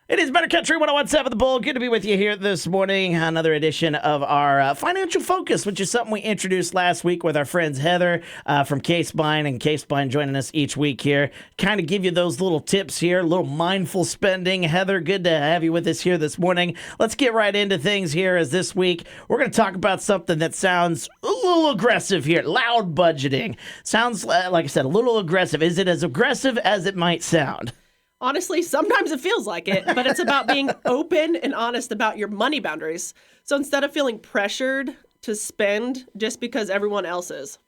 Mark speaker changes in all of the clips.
Speaker 1: It is Better Country 101.7 The Bull. Good to be with you here this morning. Another edition of our Financial Focus, which is something we introduced last week with our friends Heather from Caebine, and Caebine joining us each week here. Kind of give you those little tips here, a little mindful spending. Heather, good to have you with us here this morning. Let's get right into things here as this week we're going to talk about something that sounds a little aggressive here. Loud budgeting. Sounds, like I said, a little aggressive. Is it as aggressive as it might sound?
Speaker 2: Honestly, sometimes it feels like it, but it's about being open and honest about your money boundaries. So instead of feeling pressured to spend just because everyone else is.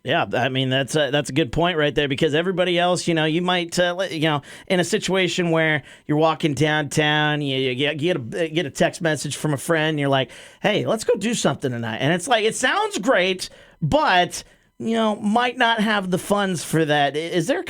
Speaker 1: Yeah, I mean, that's a good point right there, because everybody else, you might, in a situation where you're walking downtown, you get a text message from a friend, and you're like, hey, let's go do something tonight. And it's like, it sounds great, but might not have the funds for that. Is there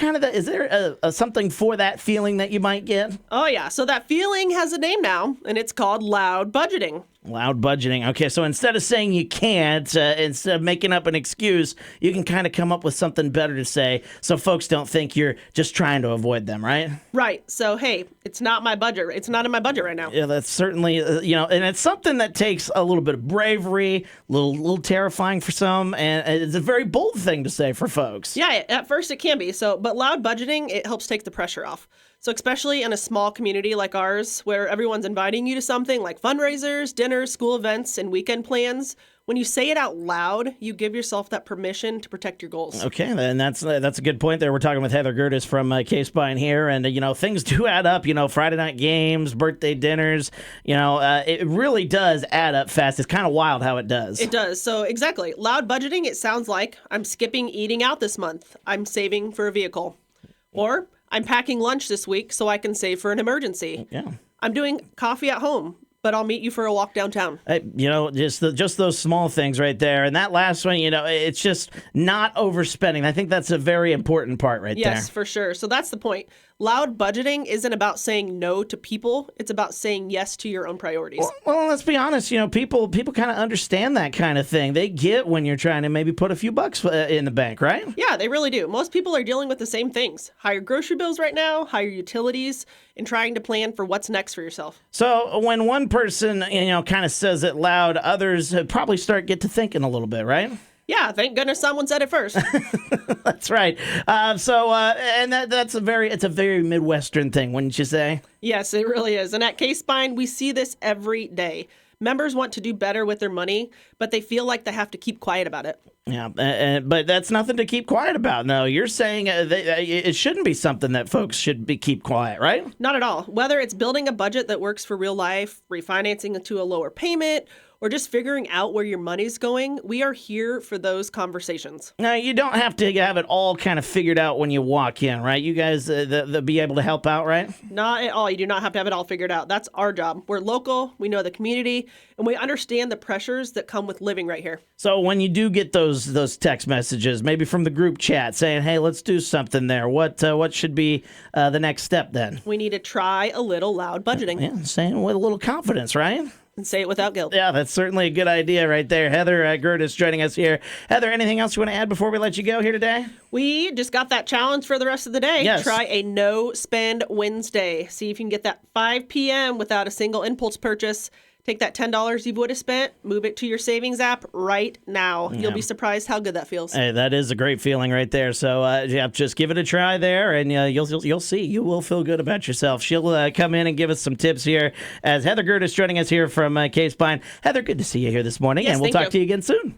Speaker 1: something for that feeling that you might get?
Speaker 2: Oh, yeah. So that feeling has a name now, and it's called loud budgeting.
Speaker 1: Loud budgeting. Okay, so instead of saying you can't, instead of making up an excuse, you can kind of come up with something better to say so folks don't think you're just trying to avoid them, right?
Speaker 2: Right. So, hey, it's not my budget. It's not in my budget right now.
Speaker 1: Yeah, that's certainly, and it's something that takes a little bit of bravery, a little terrifying for some, and it's a very bold thing to say for folks.
Speaker 2: Yeah, at first it can be. But loud budgeting, it helps take the pressure off. So especially in a small community like ours, where everyone's inviting you to something like fundraisers, dinners, school events, and weekend plans, when you say it out loud, you give yourself that permission to protect your goals.
Speaker 1: Okay, and that's a good point there. We're talking with Heather Gerdes from Caebine here, and things do add up. Friday night games, birthday dinners. It really does add up fast. It's kind of wild how it does.
Speaker 2: It does. So exactly, loud budgeting. It sounds like I'm skipping eating out this month. I'm saving for a vehicle, or I'm packing lunch this week so I can save for an emergency.
Speaker 1: Yeah.
Speaker 2: I'm doing coffee at home, but I'll meet you for a walk downtown.
Speaker 1: Just those small things right there. And that last one, it's just not overspending. I think that's a very important part right there.
Speaker 2: Yes, for sure. So that's the point. Loud budgeting isn't about saying no to people. It's about saying yes to your own priorities.
Speaker 1: Well, let's be honest. People kind of understand that kind of thing. They get when you're trying to maybe put a few bucks in the bank, right?
Speaker 2: Yeah, they really do. Most people are dealing with the same things. Higher grocery bills right now, higher utilities, and trying to plan for what's next for yourself.
Speaker 1: So when one person, kind of says it loud, others probably get to thinking a little bit, right?
Speaker 2: Yeah, thank goodness someone said it first.
Speaker 1: That's right. And it's a very Midwestern thing, wouldn't you say?
Speaker 2: Yes, it really is. And at Caebine, we see this every day. Members want to do better with their money, but they feel like they have to keep quiet about it.
Speaker 1: Yeah, but that's nothing to keep quiet about. No, you're saying it shouldn't be something that folks should keep quiet, right?
Speaker 2: Not at all. Whether it's building a budget that works for real life, refinancing into a lower payment, or just figuring out where your money's going, we are here for those conversations.
Speaker 1: Now, you don't have to have it all kind of figured out when you walk in, right? You guys be able to help out, right?
Speaker 2: Not at all. You do not have to have it all figured out. That's our job. We're local, we know the community, and we understand the pressures that come with living right here.
Speaker 1: So when you do get those text messages, maybe from the group chat saying, hey, let's do something there, what should be the next step then?
Speaker 2: We need to try a little loud budgeting.
Speaker 1: Yeah, saying with a little confidence, right?
Speaker 2: And say it without guilt.
Speaker 1: Yeah, that's certainly a good idea right there. Heather Gerdes joining us here. Heather, anything else you want to add before we let you go here today?
Speaker 2: We just got that challenge for the rest of the day.
Speaker 1: Yes.
Speaker 2: Try a no spend Wednesday. See if you can get that 5 p.m. without a single impulse purchase. Take that $10 you would have spent, move it to your savings app right now. Yeah. You'll be surprised how good that feels.
Speaker 1: Hey, that is a great feeling right there. So just give it a try there, and you'll see. You will feel good about yourself. She'll come in and give us some tips here as Heather Gerdes joining us here from Caebine. Heather, good to see you here this morning,
Speaker 2: yes,
Speaker 1: and we'll talk to you again soon.